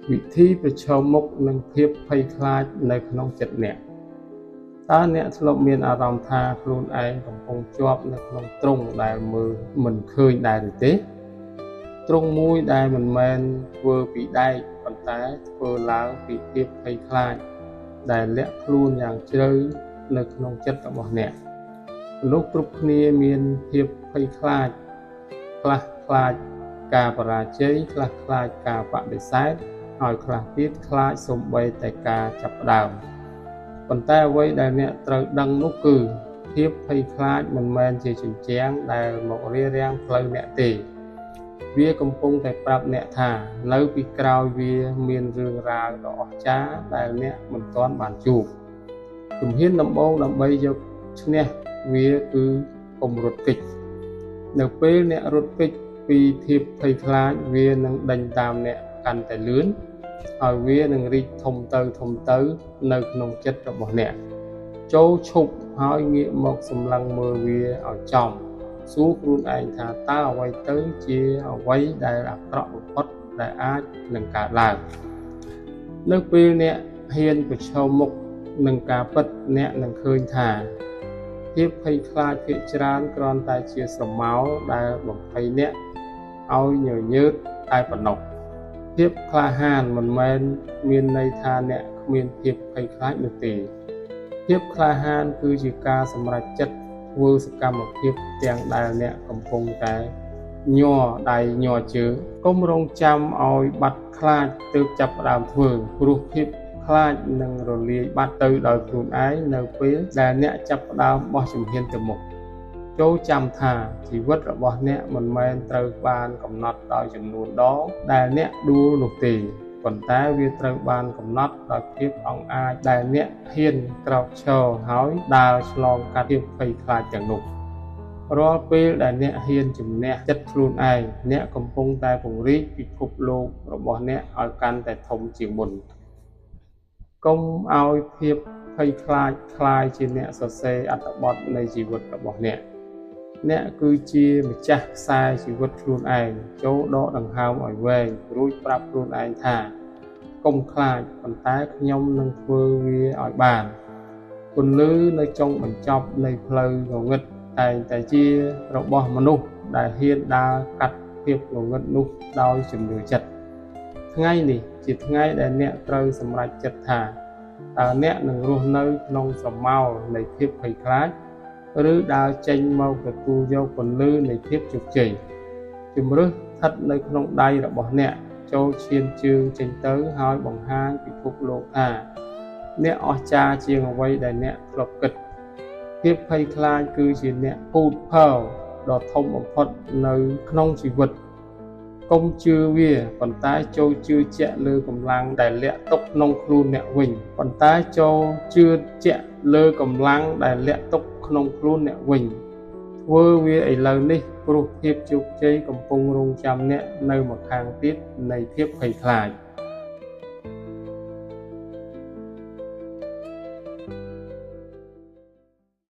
วิธีประชมมุกនឹងភាពភ័យខ្លាចនៅក្នុងចិត្តអ្នកតើអ្នកធ្លាប់មានអារម្មណ៍ថាខ្លួនឯងកំពុងជាប់នៅក្នុងទ្រុងដែលមើលមិនឃើញដែរឬទេទ្រុងមួយដែលមិនមែនធ្វើពីដែកប៉ុន្តែធ្វើឡើងពីភាពភ័យខ្លាចដែលលាក់ខ្លួនយ៉ាងជ្រៅនៅក្នុងចិត្តរបស់អ្នកមនុស្សគ្រប់គ្នាមានភាពភ័យខ្លាចខ្លះខ្លាចការបរាជ័យខ្លះខ្លាចការបដិសេធហើយខ្លះទៀតខ្លាចសូម្បីតែការចាប់ផ្ដើមប៉ុន្តែអ្វីដែលអ្នកត្រូវដឹងនោះគឺភាពភ័យខ្លាចមិនមែនជាជញ្ជាំងដែលមករារាំងផ្លូវអ្នកទេវាកំពុងតែប្រាប់អ្នកថានៅពីក្រោយវាមានរឿងរ៉ាវដ៏អស្ចារ្យដែលអ្នកមិនទាន់បានជួបជំហានដំបូងដើម្បីយកឈ្នះវាគឺកុំរត់គេចនៅពេលអ្នករត់គេចពីភាពភ័យខ្លាចវានឹងដេញតាមអ្នកកាន់តែលឿនហើយវានឹងរីកធំទៅនៅក្នុងចិត្តរបស់អ្នកចូលឈប់ហើយងាកមកសម្លឹងមើលវាឲ្យចំសួរខ្លួនឯងថាតើអ្វីទៅជាអ្វីដែលអាក្រក់បំផុតដែលអាចនឹងកើតឡើងនៅពេលអ្នកហ៊ានប្រឈមមុខនឹងការពិតអ្នកនឹងឃើញថាភាពភ័យខ្លាចភាគច្រើនគ្រាន់តែជាស្រមោលដែលបំភ័យអ្នកឲ្យញញើតតែប៉ុណ្ណោះភាពក្លាហានមិនមែនមានន័យថាអ្នកគ្មានភាពភ័យខ្លាចនោះទេភាពក្លាហានគឺជាការសម្រេចចិត្តធ្វើសកម្មភាពទាំងដែលអ្នកកំពុងតែញ័រដៃញ័រជើងកុំរងចាំឲ្យបាត់ខ្លាចទើបចាប់ផ្ដើមធ្វើព្រោះភាពខ្លាចនឹងរលាយបាត់ទៅដោយខ្លួនឯងនៅពេលដែលអ្នកចាប់ផ្ដើមបោះជំហានទៅមុខចូលចាំថាជីវិតរបស់អ្នកមិនមែនត្រូវបានកំណត់ដោយចំនួនដងដែលអ្នកដួលនោះទេប៉ុន្តែវាត្រូវបានកំណត់ដោយភាពអង់អាចដែលអ្នកហ៊ានក្រោកឈរហើយដើរឆ្លងកាត់ភាពភ័យខ្លាចទាំងនោះរាល់ពេលដែលអ្នកហ៊ានជំនះចិត្តខ្លួនឯងអ្នកកំពុងតែពង្រីកពិភពលោករបស់អ្នកឲ្យកាន់តែធំជាងមុនកុំឲ្យភាពភ័យខ្លាចคล้ายជាអ្នកសរសេរអត្ថបទនៃជីវិតរបស់អ្នកគឺជាម្ចាស់ខ្សែជីវិតខ្លួនឯងចូលដកដង្ហើមឲ្យវែងរួចប្រាប់ខ្លួនឯងថាកុំខ្លាចប៉ុន្តែខ្ញុំនឹងធ្វើវាឲ្យបានពន្លឺនៅចុងបញ្ចប់នៃផ្លូវងងឹតតែងតែជារបស់មនុស្សដែលហ៊ានដើរកាត់ភាពងងឹតនោះដោយជំនឿចិត្តថ្ងៃនេះជាថ្ងៃដែលអ្នកត្រូវសម្រេចចិត្តថាតើអ្នកនឹងរស់នៅក្នុងស្រមោលនៃភាពភ័យខ្លាចឬដើរចេញមកទទួលយកពន្លឺនៃភាពជោគជ័យជំរឿសស្ថិតនៅក្នុងដៃរបស់អ្នកចូលឈានជើងចេញទៅហើយបង្ហាញពិភពលោកថាអ្នកអស្ចារ្យជាងអ្វីដែលអ្នកធ្លាប់គិតភាពភ័យខ្លាចគឺជាអ្នកពូតភៅដ៏ធំបំផុតនៅក្នុងជីវិតកុំជឿវាប៉ុន្តែចូលជឿជាក់លើកម្លាំងដែលលាក់ទុកក្នុងខ្លួនអ្នកវិញធ្វើវាឥឡូវនេះព្រោះភាពជោគជ័យកំពុងរង់ចាំអ្នកនៅម្ខាងទៀតនៃភាពភ័យខ្លាច